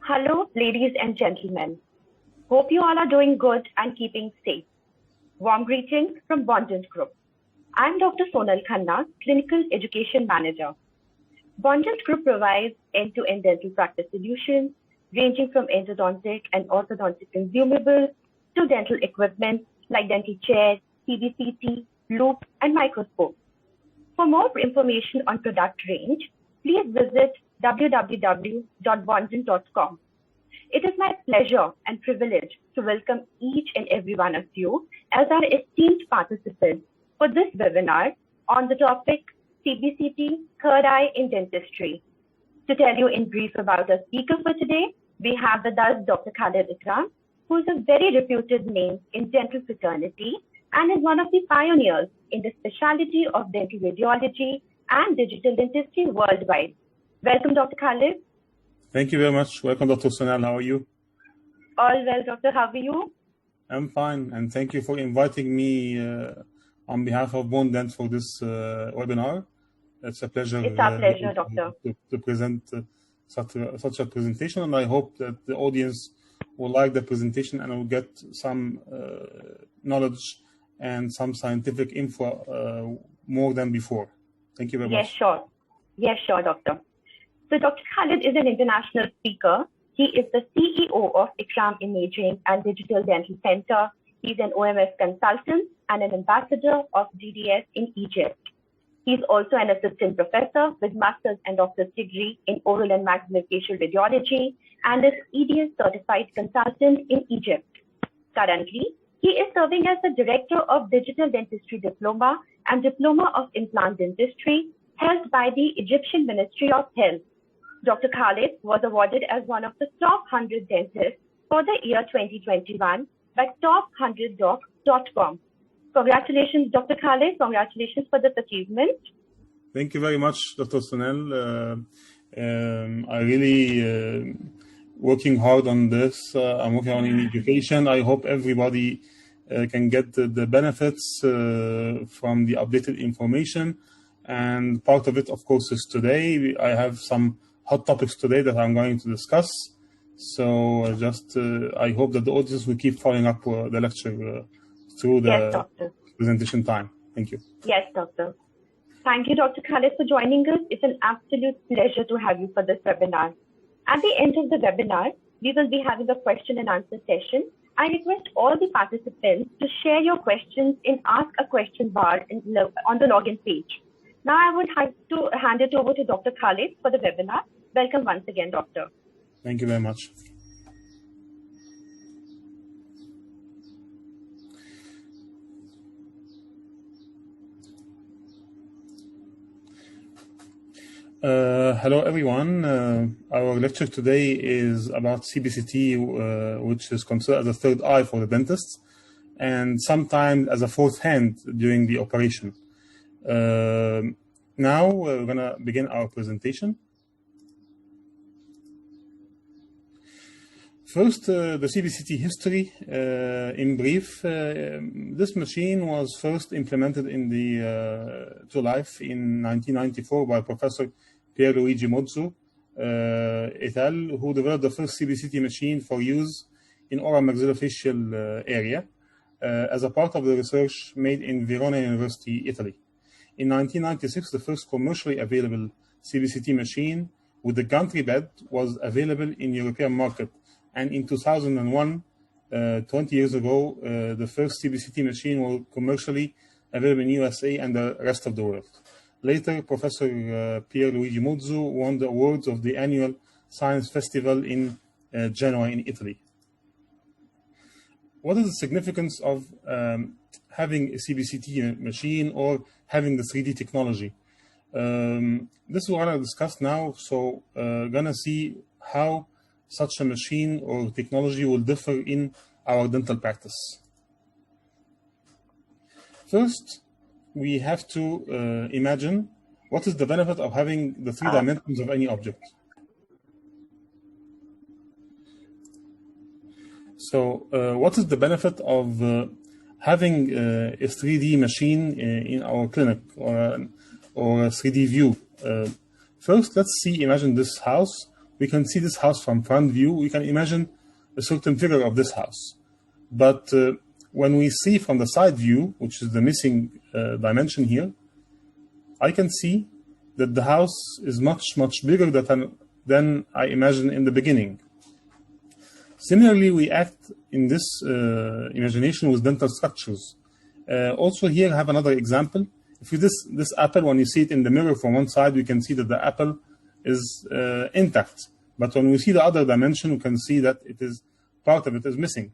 Hello, ladies and gentlemen. Hope you all are doing good and keeping safe. Warm greetings from Bondent Group. I'm Dr. Sonal Khanna, Clinical Education Manager. Bondent Group provides end-to-end dental practice solutions ranging from endodontic and orthodontic consumables to dental equipment like dental chairs, CBCT, loop, and microscope. For more information on product range, please visit www.bondent.com. It is my pleasure and privilege to welcome each and every one of you as our esteemed participants for this webinar on the topic CBCT, Third Eye in Dentistry. To tell you in brief about our speaker for today, we have with us Dr. Khaled Ekram, who is a very reputed name in dental fraternity and is one of the pioneers in the specialty of dental radiology and digital dentistry worldwide. Welcome, Dr. Khaled. Thank you very much. Welcome, Dr. Sonal. How are you? All well, doctor. How are you? I'm fine, and thank you for inviting me on behalf of Bondent for this webinar. It's a pleasure. It's our pleasure, doctor. To present such a presentation, and I hope that the audience will like the presentation and will get some knowledge and some scientific info more than before. Thank you very much. Yes, sure, doctor. So Dr. Khaled is an international speaker. He is the CEO of Ekram Imaging and Digital Dental Center. He's an OMS consultant and an ambassador of DDS in Egypt. He's also an assistant professor with master's and doctorate degree in oral and maxillofacial radiology and is EDS certified consultant in Egypt. Currently, he is serving as the director of Digital Dentistry Diploma and Diploma of Implant Dentistry held by the Egyptian Ministry of Health. Dr. Khaled was awarded as one of the top 100 dentists for the year 2021 by top100doc.com. Congratulations, Dr. Khaled. Congratulations for this achievement. Thank you very much, Dr. Sonal. I really working hard on this. I'm working on education. I hope everybody can get the benefits from the updated information. And part of it, of course, is today. I have some hot topics today that I'm going to discuss. So I hope that the audience will keep following up the lecture through the presentation time. Thank you. Yes, doctor. Thank you, Dr. Khaled, for joining us. It's an absolute pleasure to have you for this webinar. At the end of the webinar, we will be having a question and answer session. I request all the participants to share your questions in Ask a Question bar on the login page. Now I would have to hand it over to Dr. Khaled for the webinar. Welcome once again, doctor. Thank you very much. Hello, everyone. Our lecture today is about CBCT, which is considered as a third eye for the dentists, and sometimes as a fourth hand during the operation. Now we're going to begin our presentation. First, the CBCT history. In brief, this machine was first implemented to life in 1994 by Professor Pierluigi Mozzo et al., who developed the first CBCT machine for use in oral maxillofacial area as a part of the research made in Verona University, Italy. In 1996, the first commercially available CBCT machine with the gantry bed was available in European market. And in 2001, 20 years ago, the first CBCT machine was commercially available in USA and the rest of the world. Later, Professor Pierluigi Mozzo won the awards of the annual Science Festival in Genoa in Italy. What is the significance of having a CBCT machine or having the 3D technology? This is what I'll discuss now. So gonna see how such a machine or technology will differ in our dental practice. First, we have to imagine what is the benefit of having the 3 dimensions of any object. So what is the benefit of having a 3D machine in our clinic or a 3D view? First, let's imagine this house we can see this house from front view. We can imagine a certain figure of this house. But when we see from the side view, which is the missing dimension here, I can see that the house is much, much bigger than I imagined in the beginning. Similarly, we act in this imagination with dental structures. Also here I have another example. If you this apple, when you see it in the mirror from one side, we can see that the apple is intact. But when we see the other dimension, we can see that part of it is missing.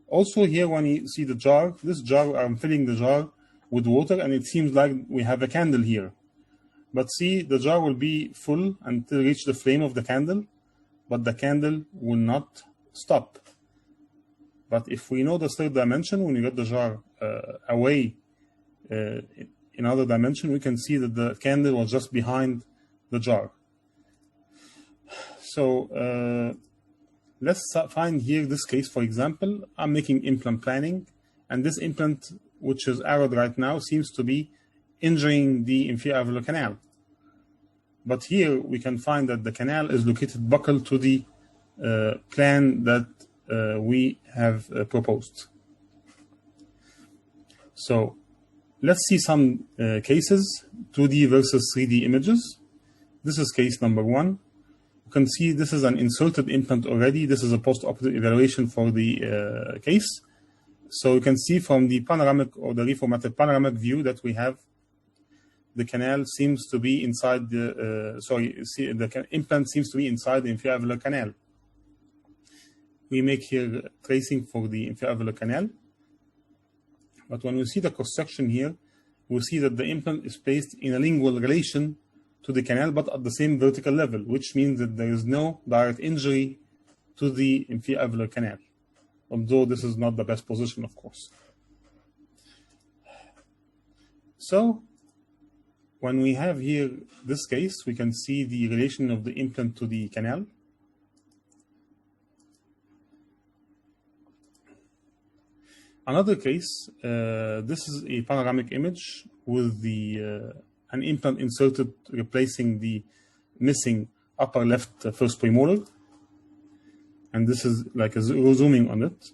Also here, when you see the jar, this jar, I'm filling the jar with water, and it seems like we have a candle here. But see, the jar will be full until reach the flame of the candle, but the candle will not stop. But if we know the third dimension, when you get the jar away in other dimension, we can see that the candle was just behind the jar. So let's find here this case, for example. I'm making implant planning, and this implant, which is arrowed right now, seems to be injuring the inferior alveolar canal. But here we can find that the canal is located buccal to the plan that we have proposed. So let's see some cases, 2D versus 3D images. This is case number 1. You can see this is an inserted implant already. This is a post-operative evaluation for the case. So you can see from the panoramic or the reformatted panoramic view that we have, the canal seems to be inside the, the implant seems to be inside the inferior alveolar canal. We make here tracing for the inferior alveolar canal. But when we see the cross-section here, we see that the implant is placed in a lingual relation to the canal, but at the same vertical level, which means that there is no direct injury to the inferior alveolar canal, although this is not the best position, of course. So when we have here this case, we can see the relation of the implant to the canal. Another case, this is a panoramic image with the an implant inserted replacing the missing upper left first premolar, and this is like a zooming on it.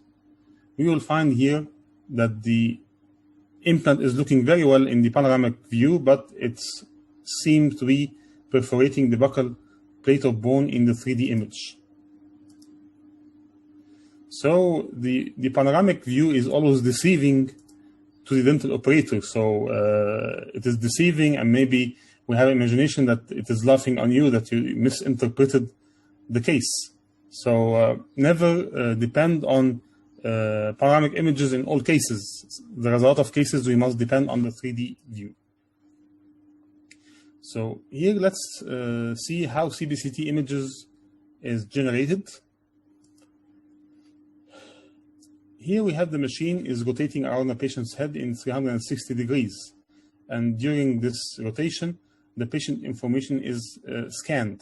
We will find here that the implant is looking very well in the panoramic view, but it seems to be perforating the buccal plate of bone in the 3D image. So the panoramic view is always deceiving to the dental operator. So it is deceiving, and maybe we have imagination that it is laughing on you, that you misinterpreted the case. So never depend on panoramic images in all cases. There is a lot of cases we must depend on the 3D view. So here let's see how CBCT images is generated. Here we have the machine is rotating around the patient's head in 360 degrees. And during this rotation, the patient information is scanned.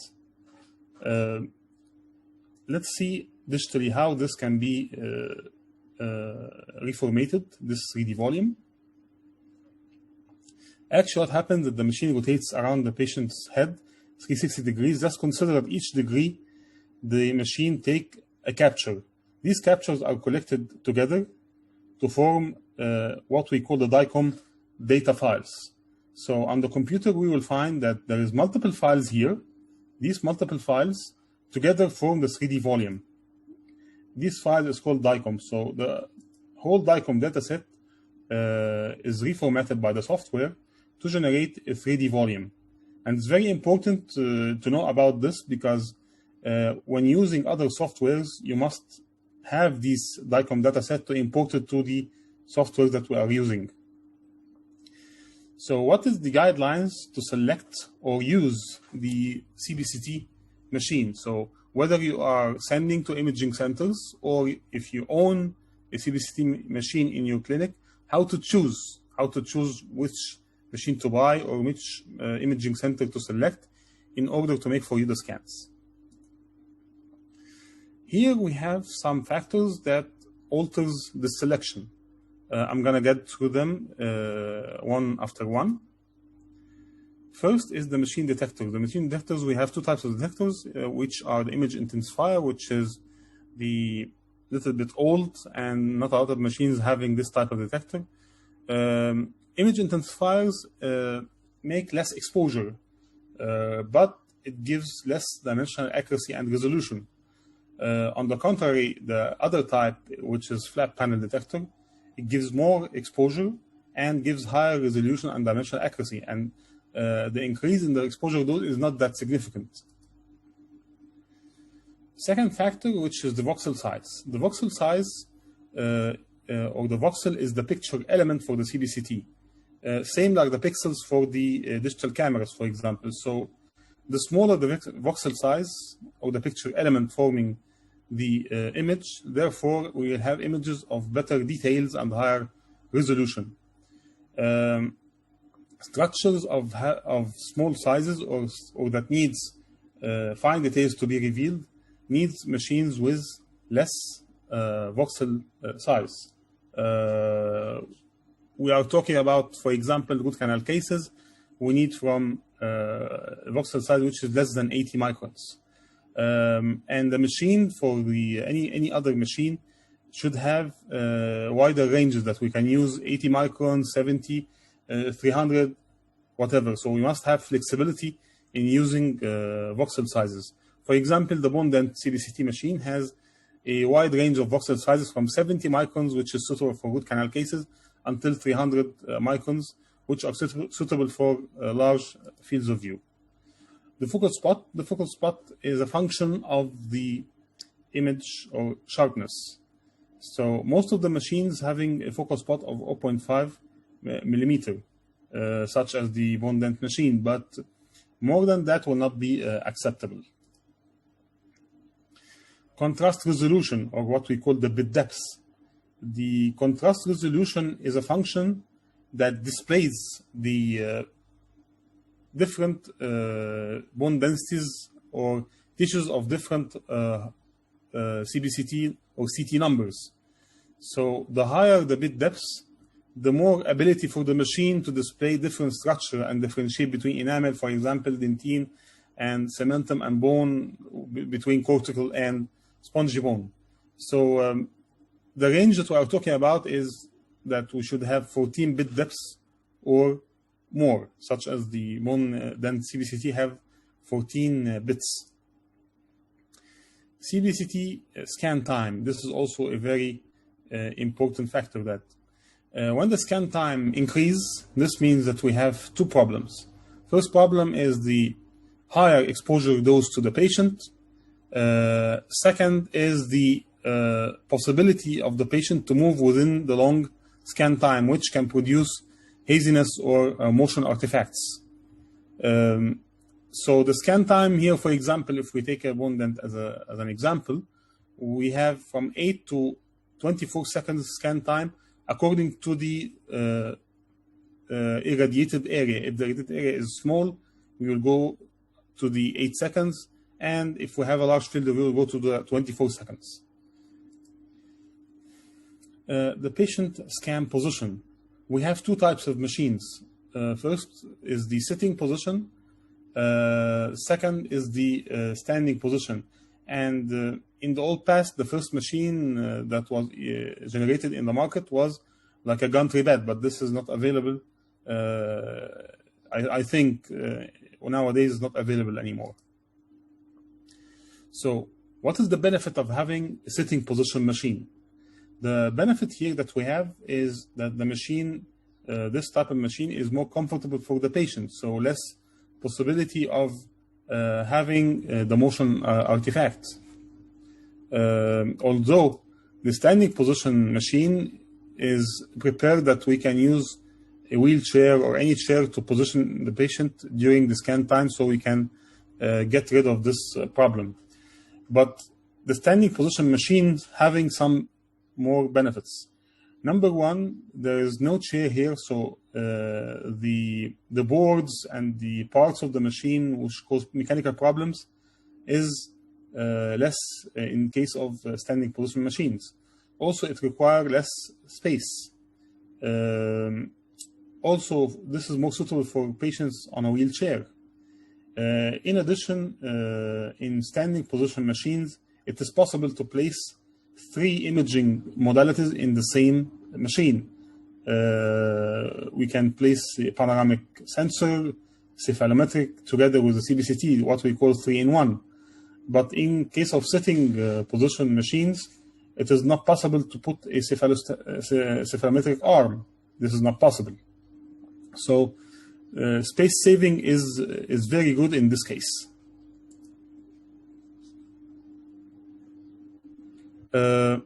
Let's see digitally how this can be reformatted, this 3D volume. Actually, what happens is that the machine rotates around the patient's head 360 degrees. Just consider that each degree, the machine take a capture. These captures are collected together to form what we call the DICOM data files. So on the computer, we will find that there is multiple files here. These multiple files together form the 3D volume. This file is called DICOM. So the whole DICOM dataset is reformatted by the software to generate a 3D volume. And it's very important to know about this, because when using other softwares, you must have this DICOM dataset to import it to the software that we are using. So what is the guidelines to select or use the CBCT machine? So whether you are sending to imaging centers, or if you own a CBCT machine in your clinic, how to choose which machine to buy or which imaging center to select in order to make for you the scans. Here we have some factors that alters the selection. I'm going to get through them one after one. First is the machine detector. The machine detectors, we have two types of detectors, which are the image intensifier, which is the little bit old and not a lot of machines having this type of detector. Image intensifiers make less exposure, but it gives less dimensional accuracy and resolution. On the contrary, the other type, which is flat panel detector, it gives more exposure and gives higher resolution and dimensional accuracy. And the increase in the exposure dose is not that significant. Second factor, which is the voxel size. The voxel size, or the voxel, is the picture element for the CBCT. Same like the pixels for the digital cameras, for example. So the smaller the voxel size, or the picture element forming the image, therefore we will have images of better details and higher resolution. Structures of small sizes or that needs fine details to be revealed needs machines with less voxel size. We are talking about, for example, root canal cases. We need from voxel size which is less than 80 microns. And the machine for the any other machine should have wider ranges that we can use, 80 microns, 70, 300, whatever. So we must have flexibility in using voxel sizes. For example, the Bondent CBCT machine has a wide range of voxel sizes from 70 microns, which is suitable for root canal cases, until 300 microns, which are suitable for large fields of view. The focal spot is a function of the image or sharpness. So most of the machines having a focal spot of 0.5 millimeter, such as the Bondent machine, but more than that will not be acceptable. Contrast resolution, or what we call the bit depth. The contrast resolution is a function that displays the different bone densities or tissues of different CBCT or CT numbers. So the higher the bit depth, the more ability for the machine to display different structure and differentiate between enamel, for example, dentine, and cementum and bone, between cortical and spongy bone. So the range that we are talking about is that we should have 14 bit depths or more, such as the Bondent CBCT have 14 bits. CBCT scan time. This is also a very important factor that when the scan time increases, this means that we have two problems. First problem is the higher exposure dose to the patient. Second is the possibility of the patient to move within the long scan time, which can produce haziness or motion artifacts. So the scan time here, for example, if we take a Bondent as an example, we have from 8 to 24 seconds scan time according to the irradiated area. If the irradiated area is small, we will go to the 8 seconds. And if we have a large field, we will go to the 24 seconds. The patient scan position. We have two types of machines. First is the sitting position. Second is the standing position. And in the old past, the first machine that was generated in the market was like a gantry bed, but this is not available. I think nowadays is not available anymore. So what is the benefit of having a sitting position machine? The benefit here that we have is that the machine, this type of machine, is more comfortable for the patient, so less possibility of having the motion artifacts. Although the standing position machine is prepared that we can use a wheelchair or any chair to position the patient during the scan time, so we can get rid of this problem. But the standing position machines having some more benefits. Number one, there is no chair here, so the boards and the parts of the machine which cause mechanical problems is less in case of standing position machines. Also, it requires less space. Also, this is more suitable for patients on a wheelchair. In addition, in standing position machines, it is possible to place 3 imaging modalities in the same machine. We can place a panoramic sensor, cephalometric, together with the CBCT, what we call 3-in-1. But in case of sitting position machines, it is not possible to put a cephalometric arm. This is not possible. So space saving is very good in this case. So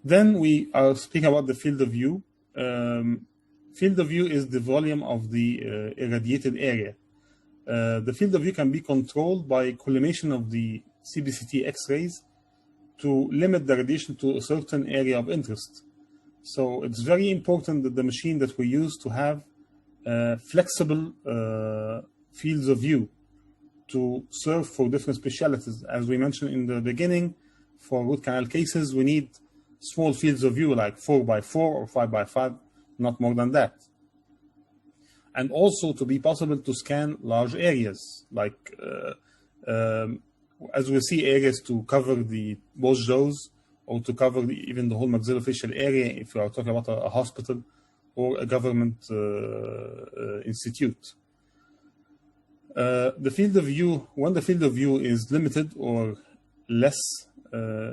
then we are speaking about the field of view. Field of view is the volume of the irradiated area. The field of view can be controlled by collimation of the CBCT X-rays to limit the radiation to a certain area of interest. So it's very important that the machine that we use to have flexible fields of view to serve for different specialties. As we mentioned in the beginning, for root canal cases, we need small fields of view like 4x4 or 5x5, not more than that. And also to be possible to scan large areas, like as we see, areas to cover both jaws, or to cover even the whole maxillofacial area if we are talking about a hospital or a government institute. The field of view, when the field of view is limited or less,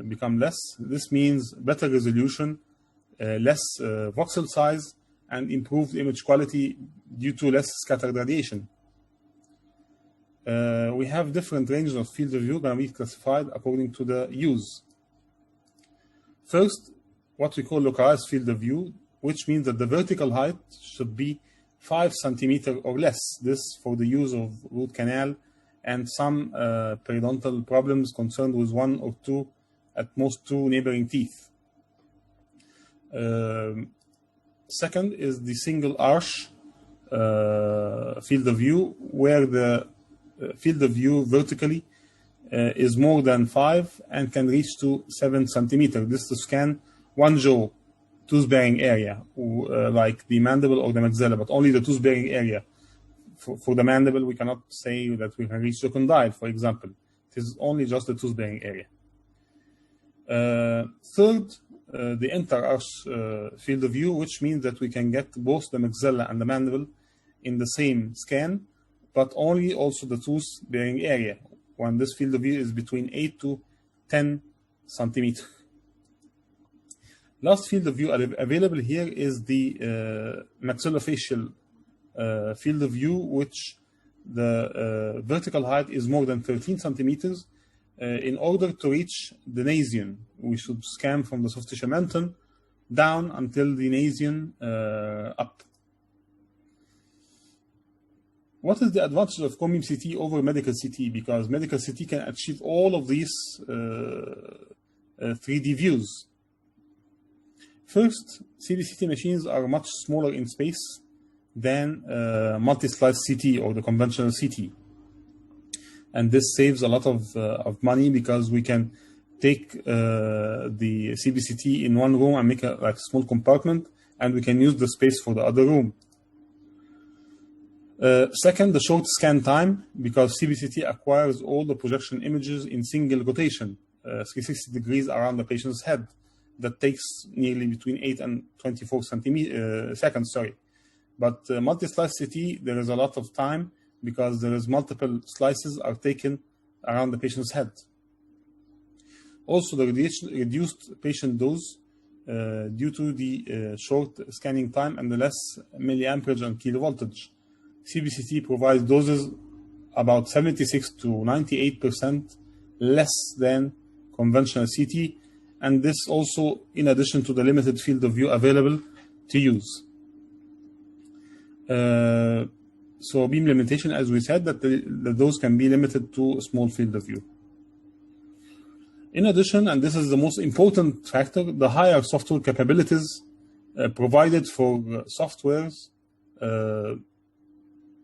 become less, this means better resolution, less voxel size, and improved image quality due to less scattered radiation. We have different ranges of field of view going to be classified according to the use. First, what we call localized field of view, which means that the vertical height should be 5 centimeters or less. This for the use of root canal and some periodontal problems concerned with 1 or 2, at most 2 neighboring teeth. Second is the single arch field of view, where the field of view vertically is more than 5 and can reach to 7 centimeters. This to scan one jaw, tooth-bearing area, like the mandible or the maxilla, but only the tooth-bearing area. For the mandible, we cannot say that we can reach the condyle, for example. It is only just the tooth-bearing area. Third, the inter-arch field of view, which means that we can get both the maxilla and the mandible in the same scan, but only also the tooth-bearing area, when this field of view is between 8 to 10 centimeters. Last field of view available here is the maxillofacial field of view, which the vertical height is more than 13 centimeters. In order to reach the nasion, we should scan from the soft tissue menton down until the nasion up. What is the advantage of cone beam CT over medical CT? Because medical CT can achieve all of these 3D views. First, CBCT machines are much smaller in space than multi-slice CT or the conventional CT. And this saves a lot of money, because we can take the CBCT in one room and make a small compartment, and we can use the space for the other room. Second, the short scan time, because CBCT acquires all the projection images in single rotation, 360 degrees around the patient's head. That takes nearly between 8 and 24 seconds. But multi-slice CT, there is a lot of time, because there is multiple slices are taken around the patient's head. Also, the reduced patient dose due to the short scanning time and the less milliamperage and kilovoltage. CBCT provides doses about 76 to 98% less than conventional CT, and this also in addition to the limited field of view available to use. So beam limitation, as we said, that the dose can be limited to a small field of view. In addition, and this is the most important factor, the higher software capabilities provided for softwares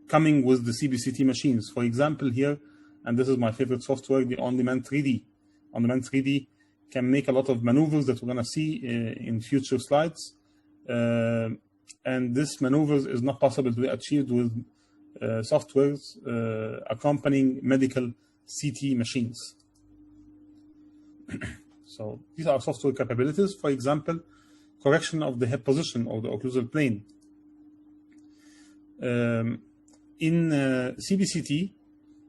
coming with the CBCT machines. For example, here, and this is my favorite software, the On-Demand 3D. On-Demand 3D can make a lot of maneuvers that we're going to see in future slides. and this maneuver is not possible to be achieved with softwares accompanying medical CT machines. So these are software capabilities. For example, correction of the head position or the occlusal plane. In CBCT,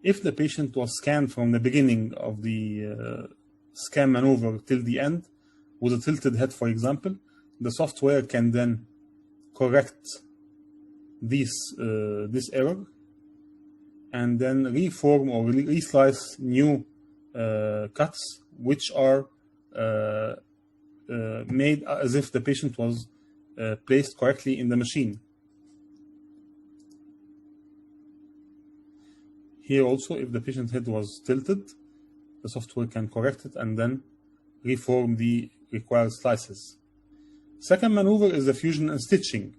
if the patient was scanned from the beginning of the scan maneuver till the end with a tilted head, for example, the software can then correct this error and then reform or reslice new cuts, which are made as if the patient was placed correctly in the machine. Here also, if the patient's head was tilted, the software can correct it and then reform the required slices. Second maneuver is the fusion and stitching.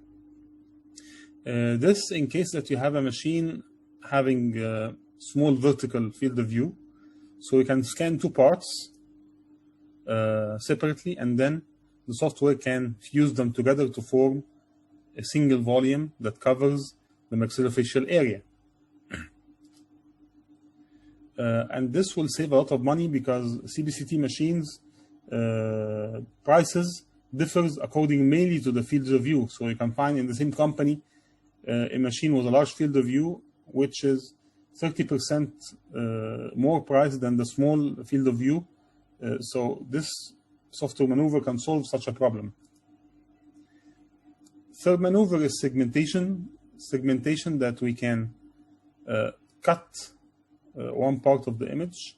This in case that you have a machine having a small vertical field of view, so you can scan two parts separately, and then the software can fuse them together to form a single volume that covers the maxillofacial area. And this will save a lot of money because CBCT machines prices differs according mainly to the fields of view. So you can find in the same company a machine with a large field of view, which is 30% more price than the small field of view. So this software maneuver can solve such a problem. Third maneuver is segmentation. Segmentation that we can cut one part of the image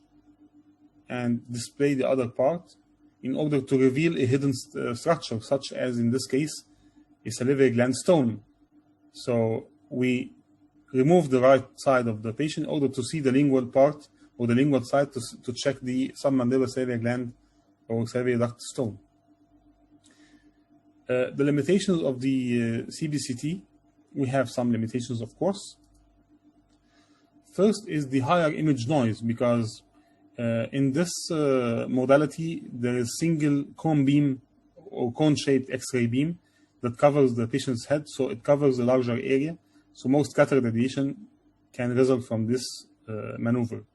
and display the other part in order to reveal a hidden structure, such as in this case, a salivary gland stone. So we remove the right side of the patient in order to see the lingual part or the lingual side to check the submandibular salivary gland or salivary duct stone. The limitations of the CBCT, we have some limitations, of course. First is the higher image noise, because in this modality there is single cone beam or cone-shaped X-ray beam that covers the patient's head, so it covers a larger area. So most cataract radiation can result from this maneuver.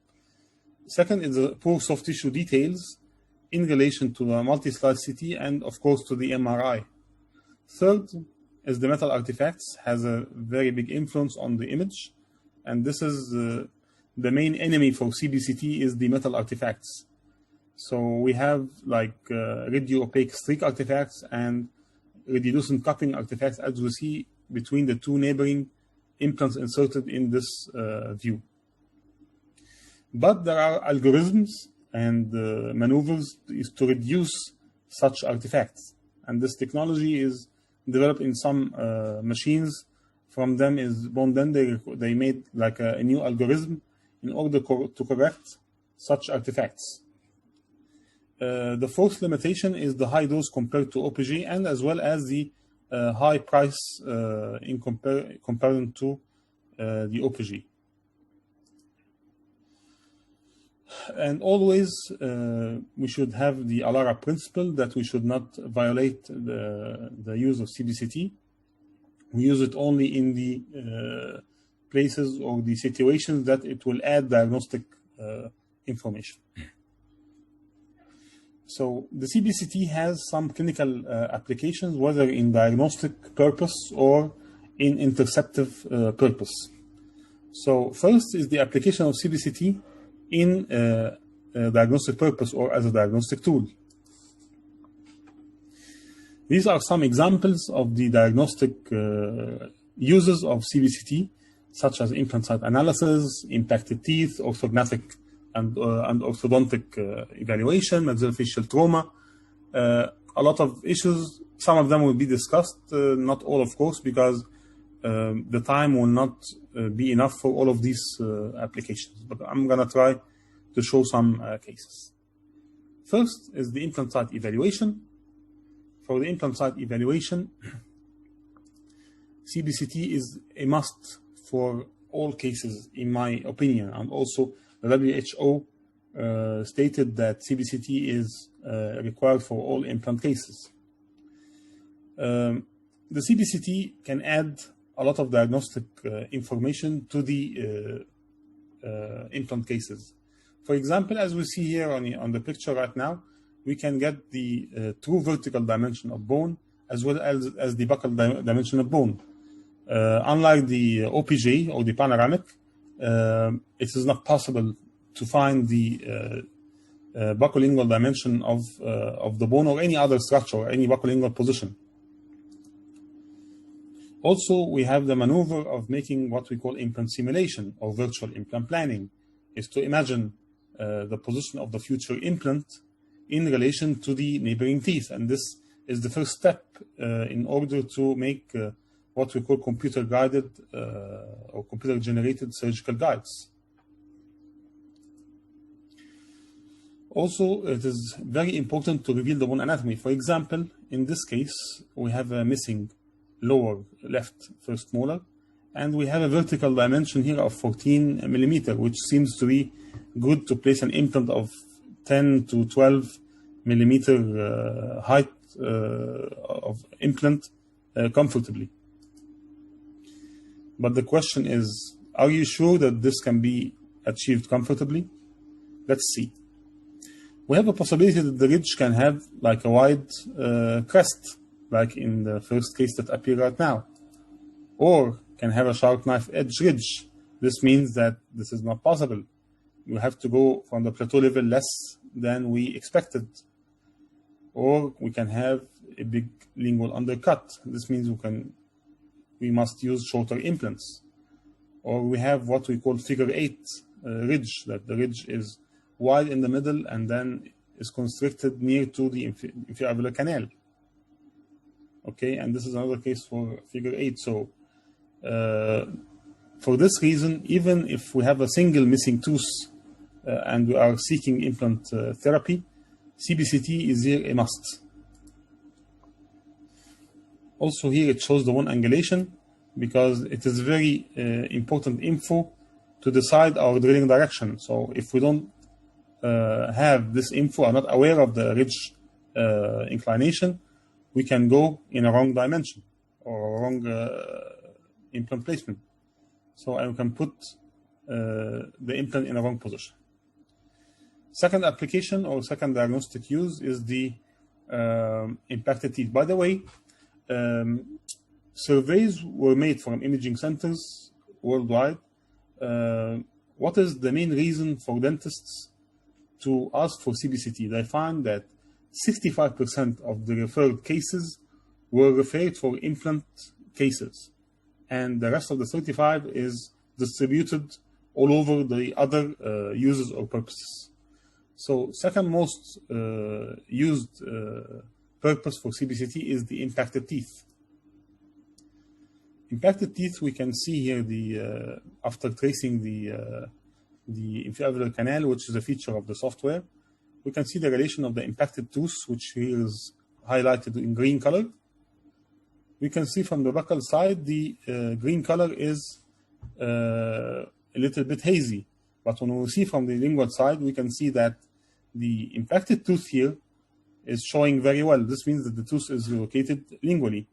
Second is the poor soft tissue details in relation to the multi-slice CT and of course to the MRI. Third is the metal artifacts has a very big influence on the image, and this is the main enemy for CBCT is the metal artifacts. So we have like radio-opaque streak artifacts and radiolucent cupping artifacts, as we see between the two neighboring implants inserted in this view. But there are algorithms and maneuvers to reduce such artifacts, and this technology is developed in some machines. From them is Bondent. They made like a new algorithm in order to correct such artifacts. The fourth limitation is the high dose compared to OPG, and as well as the high price in comparison to the OPG. And always we should have the ALARA principle that we should not violate the use of CBCT. We use it only in the places or the situations that it will add diagnostic information. So the CBCT has some clinical applications, whether in diagnostic purpose or in interceptive purpose. So first is the application of CBCT in diagnostic purpose or as a diagnostic tool. These are some examples of the diagnostic uses of CBCT, such as implant site analysis, impacted teeth, orthodontic and orthodontic evaluation, maxillofacial trauma. A lot of issues, some of them will be discussed, not all of course, because the time will not be enough for all of these applications, but I'm going to try to show some cases. First is the implant site evaluation. For the implant site evaluation, CBCT is a must for all cases, in my opinion, and also the WHO stated that CBCT is required for all implant cases. The CBCT can add a lot of diagnostic information to the implant cases. For example, as we see here on the picture right now, we can get the true vertical dimension of bone as well as the buccal dimension of bone. Unlike the OPG or the panoramic, it is not possible to find the buccolingual dimension of the bone or any other structure or any buccolingual position. Also, we have the maneuver of making what we call implant simulation or virtual implant planning, is to imagine the position of the future implant in relation to the neighboring teeth. And this is the first step in order to make what we call computer-guided or computer-generated surgical guides. Also, it is very important to reveal the bone anatomy. For example, in this case, we have a missing lower left first molar, and we have a vertical dimension here of 14 millimeter, which seems to be good to place an implant of 10 to 12 millimeter height of implant comfortably. But the question is, are you sure that this can be achieved comfortably? Let's see. We have a possibility that the ridge can have like a wide crest, like in the first case that appear right now, or can have a sharp knife edge ridge. This means that this is not possible. We have to go from the plateau level less than we expected. Or we can have a big lingual undercut. This means we must use shorter implants. Or we have what we call figure 8 ridge, that the ridge is wide in the middle and then is constricted near to the inferior canal. Okay, and this is another case for figure 8. So for this reason, even if we have a single missing tooth and we are seeking implant therapy, CBCT is here a must. Also here it shows the bone angulation because it is very important info to decide our drilling direction. So if we don't have this info, are not aware of the ridge inclination, we can go in a wrong dimension or a wrong implant placement. So I can put the implant in a wrong position. Second application or second diagnostic use is the impacted teeth. By the way, surveys were made from imaging centers worldwide. What is the main reason for dentists to ask for CBCT? They found that 65% of the referred cases were referred for implant cases, and the rest of the 35 is distributed all over the other uses or purposes. So second most used purpose for CBCT is the impacted teeth. Impacted teeth, we can see here after tracing the inferior canal, which is a feature of the software, we can see the relation of the impacted tooth, which here is highlighted in green color. We can see from the buccal side, the green color is a little bit hazy. But when we see from the lingual side, we can see that the impacted tooth here is showing very well. This means that the tooth is located lingually.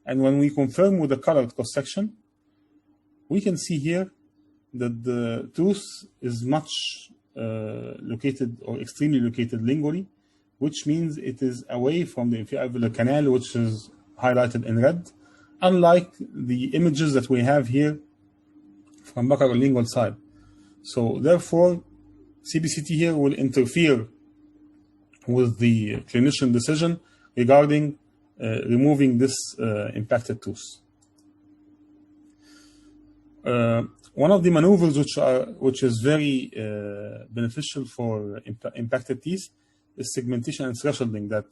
And when we confirm with the colored cross-section, we can see here that the tooth is much located or extremely located lingually, which means it is away from the inferior canal, which is highlighted in red, unlike the images that we have here from buccal or lingual side. So therefore, CBCT here will interfere with the clinician decision regarding removing this impacted tooth. One of the maneuvers which is very beneficial for impacted teeth is segmentation and thresholding, that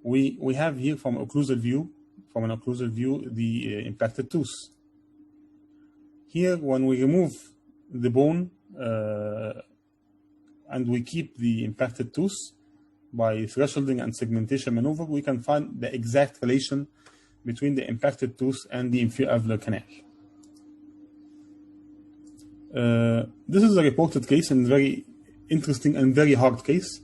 we have here from an occlusal view the impacted tooth. Here, when we remove the bone and we keep the impacted tooth, by thresholding and segmentation maneuver, we can find the exact relation between the impacted tooth and the inferior canal. This is a reported case and very interesting and very hard case.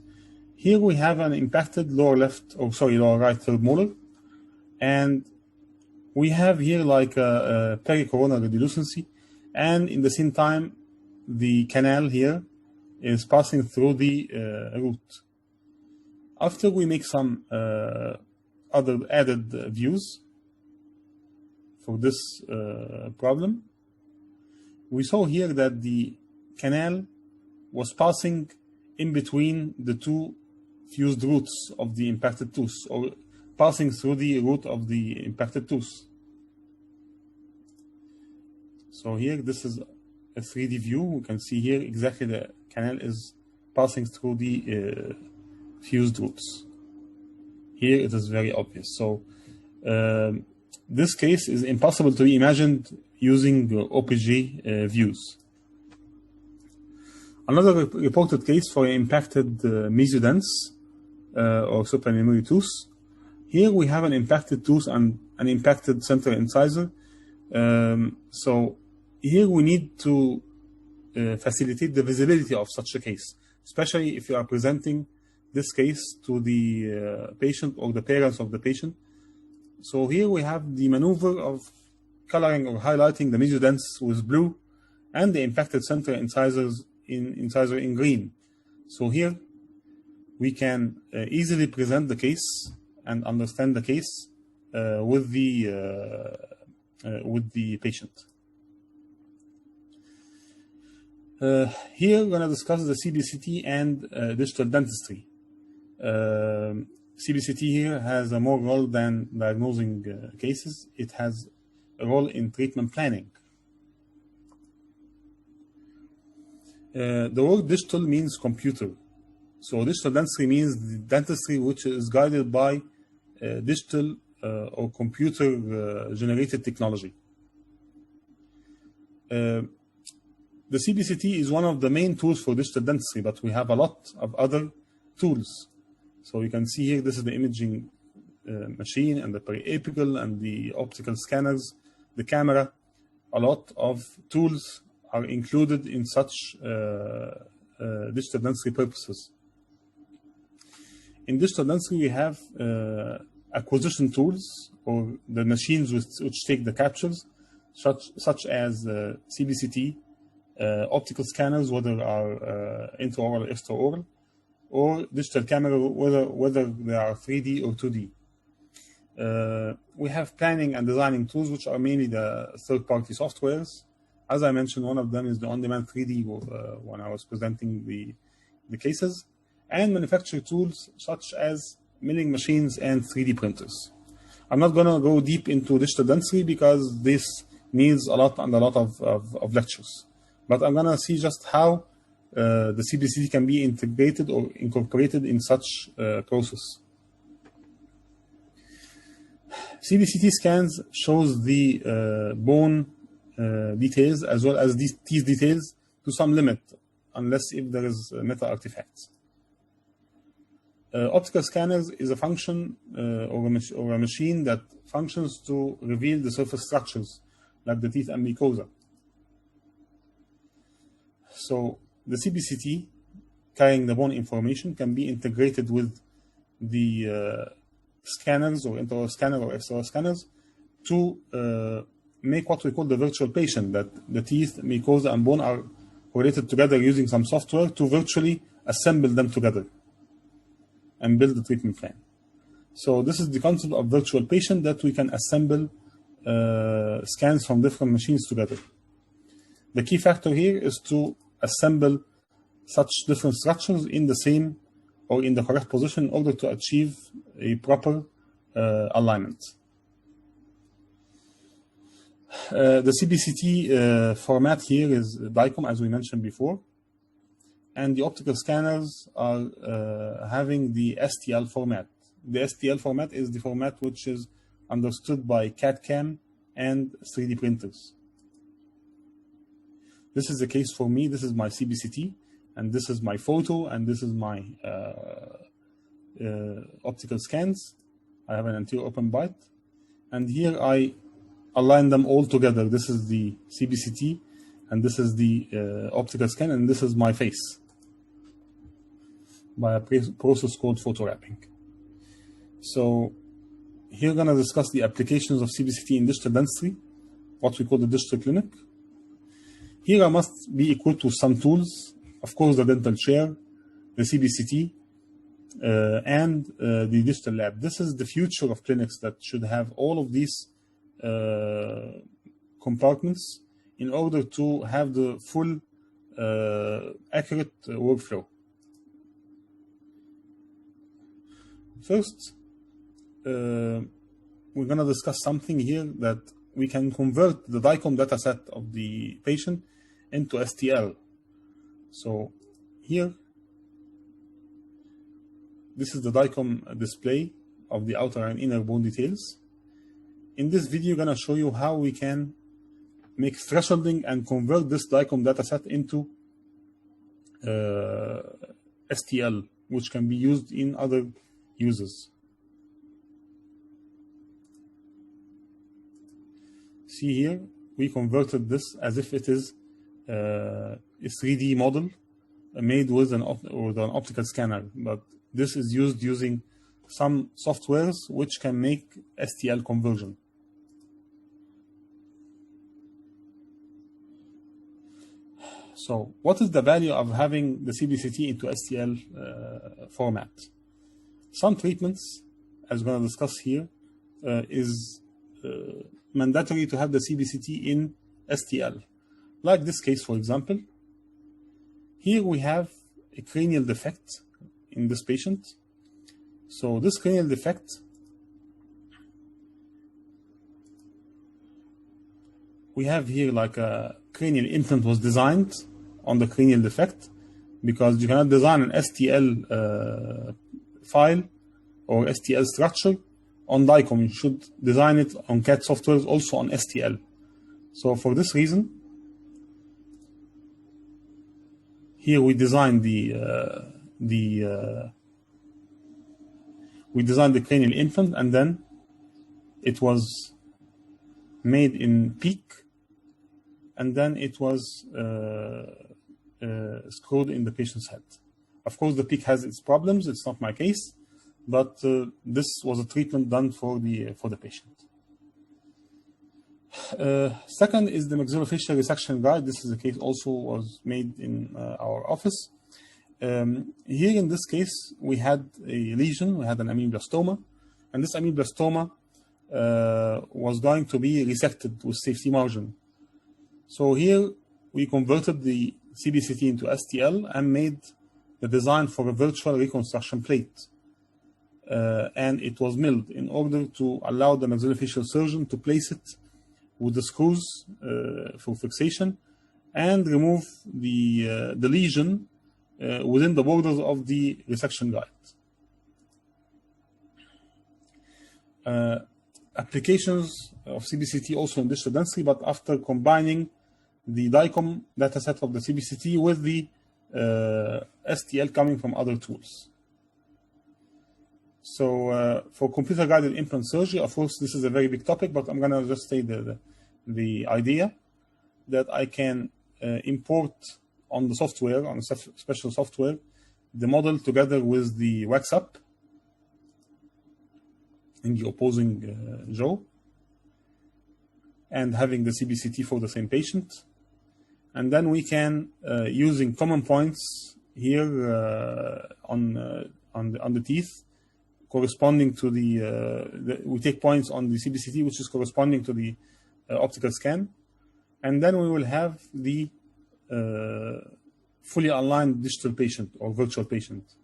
Here we have an impacted lower right third molar, and we have here like a pericoronal radiolucency, and in the same time, the canal here is passing through the root. After we make some other added views for this problem, we saw here that the canal was passing in between the two fused roots of the impacted tooth, or passing through the root of the impacted tooth. So here, this is a 3D view. We can see here exactly the canal is passing through the fused roots. Here it is very obvious. So this case is impossible to be imagined using OPG views. Another reported case for impacted mesodents or supranumerary tooth. Here we have an impacted tooth and an impacted central incisor. So here we need to facilitate the visibility of such a case, especially if you are presenting this case to the patient or the parents of the patient. So here we have the maneuver of coloring or highlighting the mesodents with blue and the impacted central incisor in green. So here we can easily present the case and understand the case with the patient. Here we're going to discuss the CBCT and digital dentistry. CBCT here has a more role than diagnosing cases. It has a role in treatment planning. The word digital means computer. So digital dentistry means the dentistry which is guided by digital or computer generated technology. The CBCT is one of the main tools for digital dentistry, but we have a lot of other tools. So you can see here, this is the imaging machine and the periapical and the optical scanners, the camera. A lot of tools are included in such digital dentistry purposes. In digital dentistry, we have acquisition tools, or the machines which take the captures, such as CBCT, optical scanners, whether are intraoral or extraoral, or digital camera, whether they are 3D or 2D. We have planning and designing tools, which are mainly the third-party softwares. As I mentioned, one of them is the on-demand 3D when I was presenting the cases, and manufacturing tools such as milling machines and 3D printers. I'm not going to go deep into digital dentistry because this needs a lot of lectures. But I'm going to see just how the CBCT can be integrated or incorporated in such process. CBCT scans shows the bone details as well as these teeth details to some limit, unless if there is metal artifacts. Optical scanners is a function or a machine that functions to reveal the surface structures like the teeth and mucosa. So the CBCT carrying the bone information can be integrated with the scanners or intraoral scanner or extraoral scanners to make what we call the virtual patient, that the teeth, mucosa, and bone are related together using some software to virtually assemble them together and build the treatment plan. So this is the concept of virtual patient, that we can assemble scans from different machines together. The key factor here is to assemble such different structures in the same or in the correct position in order to achieve a proper alignment. The CBCT format here is DICOM, as we mentioned before, and the optical scanners are having the STL format. The STL format is the format which is understood by CAD/CAM and 3D printers. This is the case for me. This is my CBCT, and this is my photo, and this is my optical scans. I have an anterior open bite, and here I align them all together. This is the CBCT, and this is the optical scan, and this is my face by a process called photowrapping. So here we're going to discuss the applications of CBCT in digital dentistry, what we call the digital clinic. Here I must be equipped with some tools, of course the dental chair, the CBCT, and the digital lab. This is the future of clinics, that should have all of these compartments in order to have the full accurate workflow. First, we're going to discuss something here, that we can convert the DICOM dataset of the patient into STL. So here, this is the DICOM display of the outer and inner bone details. In this video, I'm going to show you how we can make thresholding and convert this DICOM dataset into STL, which can be used in other uses. See here, we converted this as if it is a 3D model made with an optical scanner, but this is used using some softwares which can make STL conversion. So what is the value of having the CBCT into STL format? Some treatments, as we're going to discuss here, is mandatory to have the CBCT in STL. Like this case, for example. Here we have a cranial defect in this patient. So this cranial defect we have here, like a cranial implant was designed on the cranial defect, because you cannot design an STL file or STL structure on DICOM. You should design it on CAD software, also on STL. So for this reason, here we designed the cranial implant, and then it was made in PEEK, and then it was screwed in the patient's head. Of course, the PEEK has its problems. It's not my case, but this was a treatment done for the patient. Second is the maxillofacial resection guide. This is a case also was made in our office. Here in this case, we had a lesion, we had an aminoblastoma, and this aminoblastoma was going to be resected with safety margin. So here we converted the CBCT into STL and made the design for a virtual reconstruction plate. And it was milled in order to allow the maxillofacial surgeon to place it with the screws for fixation and remove the lesion within the borders of the resection guide. Applications of CBCT also in digital dentistry, but after combining the DICOM dataset of the CBCT with the STL coming from other tools. So for computer-guided implant surgery, of course, this is a very big topic, but I'm going to just say the idea that I can import on the software, on a special software, the model together with the wax up in the opposing jaw, and having the CBCT for the same patient. And then we can, using common points here on the teeth, corresponding to we take points on the CBCT, which is corresponding to the optical scan. And then we will have the fully aligned digital patient or virtual patient.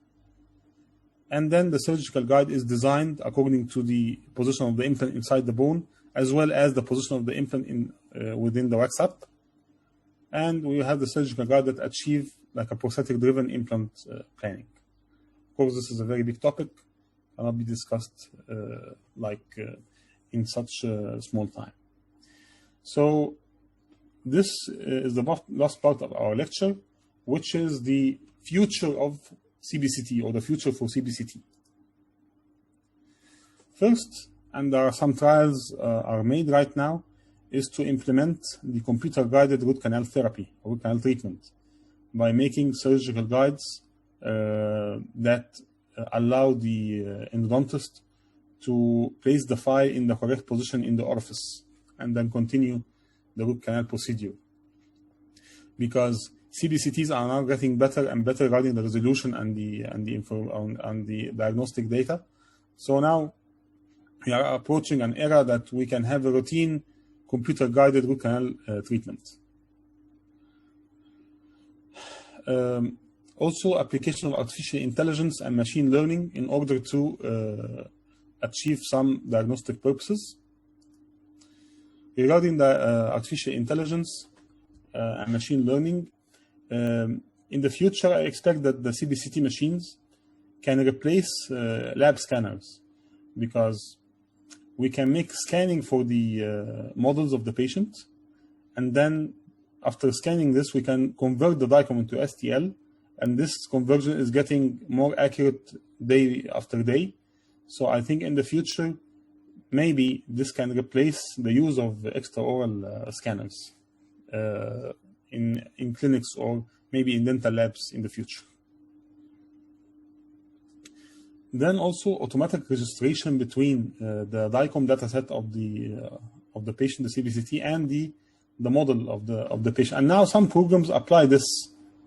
And then the surgical guide is designed according to the position of the implant inside the bone, as well as the position of the implant within the wax up. And we have the surgical guide that achieve like a prosthetic-driven implant planning. Of course, this is a very big topic, cannot be discussed in such a small time. So this is the last part of our lecture, which is the future of CBCT, or the future for CBCT. First, and there are some trials are made right now, is to implement the computer-guided root canal therapy, or root canal treatment, by making surgical guides that allow the endodontist to place the file in the correct position in the orifice and then continue the root canal procedure. Because CBCTs are now getting better and better regarding the resolution and the diagnostic data. So now we are approaching an era that we can have a routine computer-guided root canal treatment. Also, application of artificial intelligence and machine learning in order to achieve some diagnostic purposes. Regarding the artificial intelligence and machine learning, in the future, I expect that the CBCT machines can replace lab scanners, because we can make scanning for the models of the patient, and then after scanning this, we can convert the DICOM into STL, and this conversion is getting more accurate day after day. So I think in the future, maybe this can replace the use of extraoral scanners in clinics or maybe in dental labs in the future. Then also automatic registration between the DICOM dataset of the patient, the CBCT, and the model of the patient. And now some programs apply this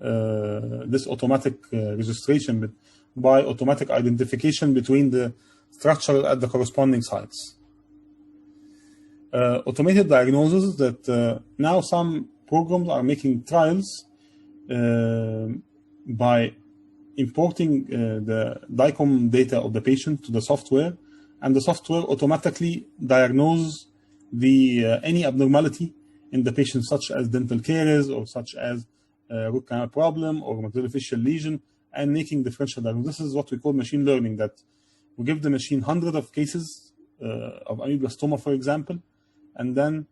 automatic registration by automatic identification between the structure at the corresponding sites. Automated diagnosis, that now some programs are making trials by importing the DICOM data of the patient to the software, and the software automatically diagnoses any abnormality in the patient, such as dental caries or such as root canal problem or maxillofacial lesion, and making differential diagnosis. This is what we call machine learning, that we give the machine hundreds of cases of ameoblastoma, for example, and then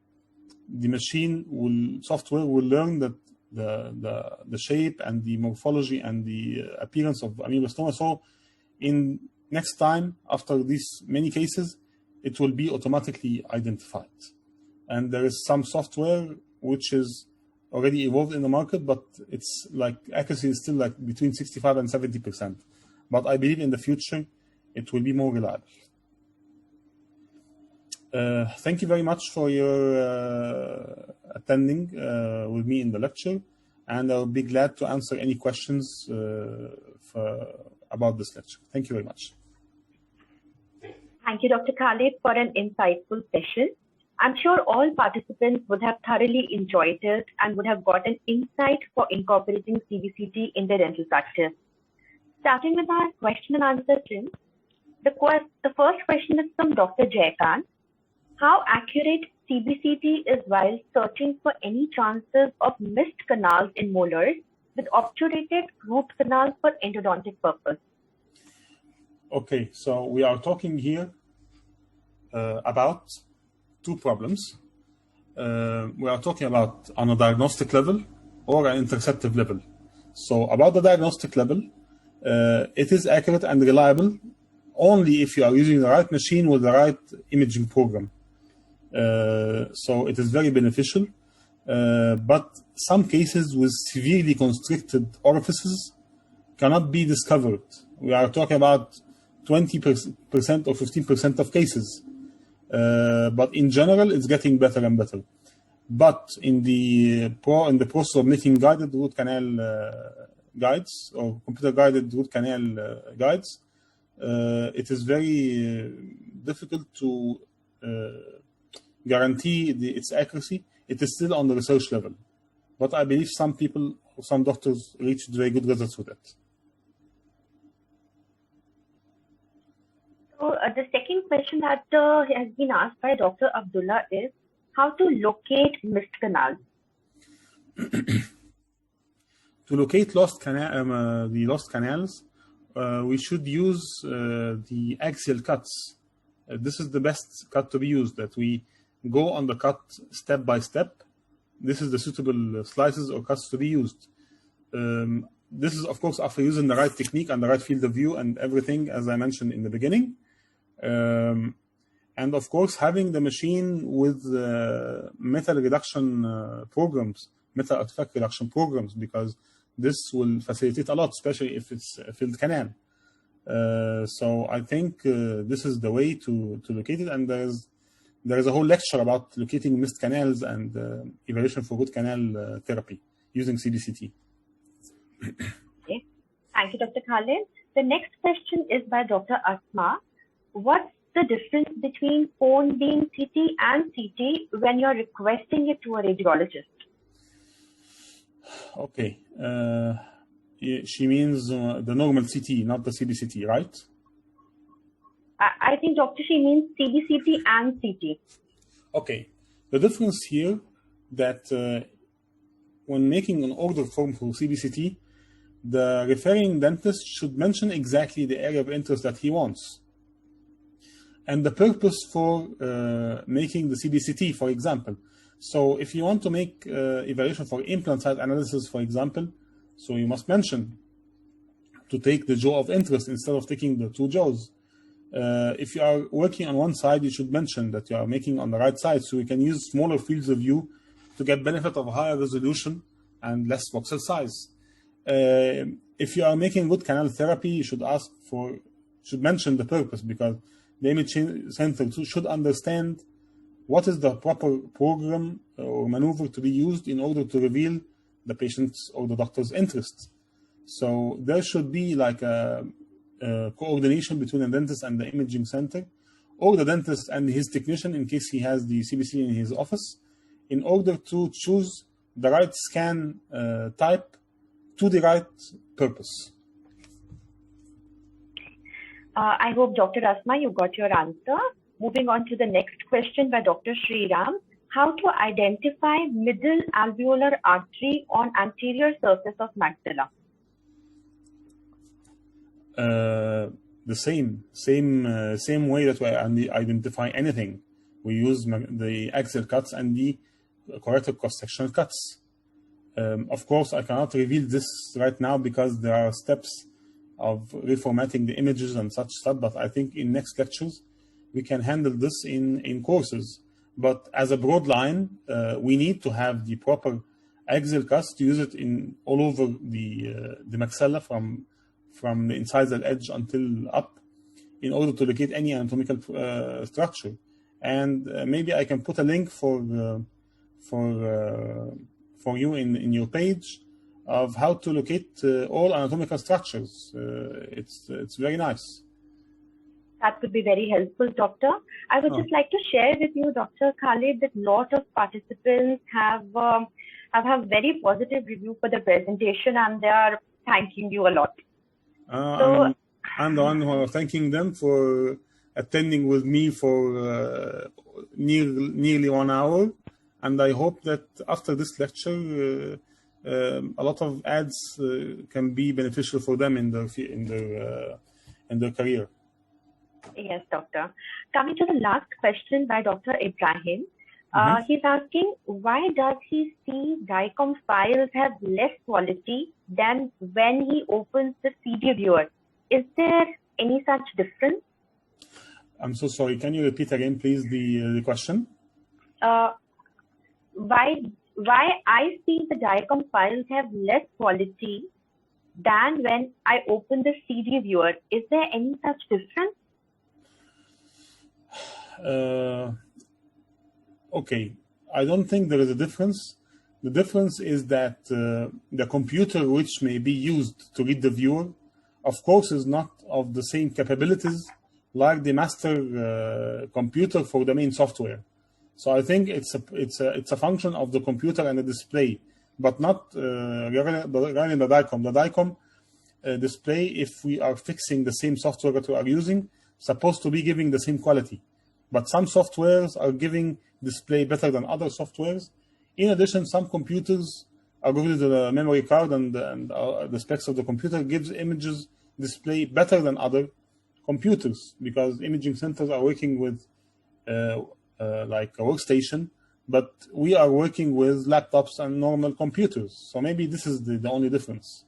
the software will learn that the shape and the morphology and the appearance of ameoblastoma. So in next time, after these many cases, it will be automatically identified. And there is some software which is already evolved in the market, but it's like accuracy is still like between 65 and 70%. But I believe in the future, it will be more reliable. Thank you very much for your attending with me in the lecture, and I'll be glad to answer any questions about this lecture. Thank you very much. Thank you, Dr. Khaled, for an insightful session. I'm sure all participants would have thoroughly enjoyed it and would have got an insight for incorporating CBCT in their dental practice. Starting with our question and answer session, the first question is from Dr. Jayakan. How accurate CBCT is while searching for any chances of missed canals in molars with obturated root canal for endodontic purpose? Okay, so we are talking here about two problems. We are talking about on a diagnostic level or an interceptive level. So about the diagnostic level, it is accurate and reliable only if you are using the right machine with the right imaging program. So it is very beneficial, but some cases with severely constricted orifices cannot be discovered. We are talking about 20% or 15% of cases, but in general, it's getting better and better. But in the process of making guided root canal guides or computer-guided root canal guides, it is very difficult to guarantee its accuracy. It is still on the research level, but I believe some people, some doctors reached very good results with it. So the second question that has been asked by Dr. Abdullah is how to locate missed canals. To locate the lost canals, we should use the axial cuts. This is the best cut to be used, that we go on the cut step by step. This is the suitable slices or cuts to be used. This is, of course, after using the right technique and the right field of view and everything, as I mentioned in the beginning. And of course, having the machine with metal reduction programs, metal artifact reduction programs, because this will facilitate a lot, especially if it's a filled canal. So I think this is the way to locate it, and there is a whole lecture about locating missed canals and evaluation for root canal therapy using CBCT. Okay. Thank you, Dr. Khaled. The next question is by Dr. Asma. What's the difference between phone beam CT and CT when you're requesting it to a radiologist? Okay. She means the normal CT, not the CBCT, right? I think, Doctor, she means CBCT and CT. Okay. The difference here that when making an order form for CBCT, the referring dentist should mention exactly the area of interest that he wants and the purpose for making the CBCT, for example. So if you want to make evaluation for implant site analysis, for example, so you must mention to take the jaw of interest instead of taking the two jaws. If you are working on one side, you should mention that you are making on the right side, so you can use smaller fields of view to get benefit of higher resolution and less voxel size. If you are making root canal therapy, you should mention the purpose, because the image center should understand what is the proper program or maneuver to be used in order to reveal the patient's or the doctor's interests. So there should be like a coordination between the dentist and the imaging center, or the dentist and his technician in case he has the CBC in his office, in order to choose the right scan type to the right purpose. I hope, Dr. Asma, you got your answer. Moving on to the next question by Dr. Sriram. How to identify middle alveolar artery on anterior surface of maxilla? The same way that we identify anything. We use the axial cuts and the corrected cross-sectional cuts. Of course, I cannot reveal this right now because there are steps of reformatting the images and such stuff, but I think in next lectures we can handle this in courses. But as a broad line, we need to have the proper axial cuts to use it in all over the maxilla from the incisal edge until up, in order to locate any anatomical structure. And maybe I can put a link for you in your page of how to locate all anatomical structures. It's very nice. That would be very helpful, Doctor. I would just like to share with you, Dr. Khaled, that a lot of participants have very positive review for the presentation, and they are thanking you a lot. I'm the one who is thanking them for attending with me for nearly 1 hour, and I hope that after this lecture, a lot of ads can be beneficial for them in their career. Yes, Doctor. Coming to the last question by Dr. Ibrahim. He's asking, why does he see DICOM files have less quality than when he opens the CD viewer? Is there any such difference? I'm so sorry. Can you repeat again, please, the question? Why I see the DICOM files have less quality than when I open the CD viewer? Is there any such difference? Okay, I don't think there is a difference. The difference is that the computer which may be used to read the viewer, of course, is not of the same capabilities like the master computer for the main software. So I think it's a function of the computer and the display, but not regarding the DICOM. The DICOM display, if we are fixing the same software that we are using, supposed to be giving the same quality. But some softwares are giving display better than other softwares. In addition, some computers, according to the memory card and the specs of the computer, gives images display better than other computers, because imaging centers are working with like a workstation, but we are working with laptops and normal computers. So maybe this is the only difference.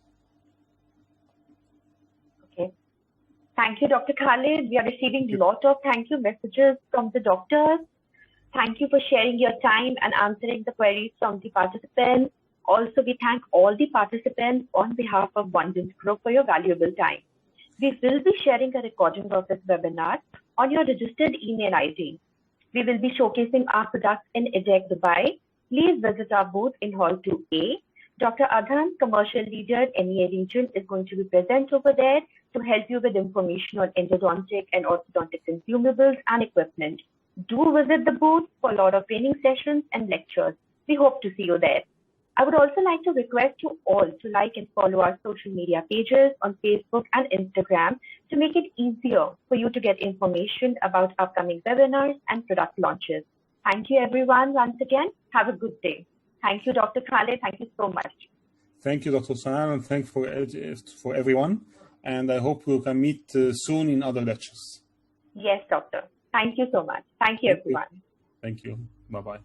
Thank you, Dr. Khaled. We are receiving a lot of thank you messages from the doctors. Thank you for sharing your time and answering the queries from the participants. Also, we thank all the participants on behalf of Bondent Group for your valuable time. We will be sharing a recording of this webinar on your registered email ID. We will be showcasing our products in EDEC Dubai. Please visit our booth in Hall 2A. Dr. Adhan, commercial leader, MEA region, is going to be present over there to help you with information on endodontic and orthodontic consumables and equipment. Do visit the booth for a lot of training sessions and lectures. We hope to see you there. I would also like to request you all to like and follow our social media pages on Facebook and Instagram to make it easier for you to get information about upcoming webinars and product launches. Thank you, everyone, once again. Have a good day. Thank you, Dr. Khaled. Thank you so much. Thank you, Dr. Sam, and thanks for everyone. And I hope we can meet soon in other lectures. Yes, doctor. Thank you so much. Thank you, everyone. Thank you. Bye-bye.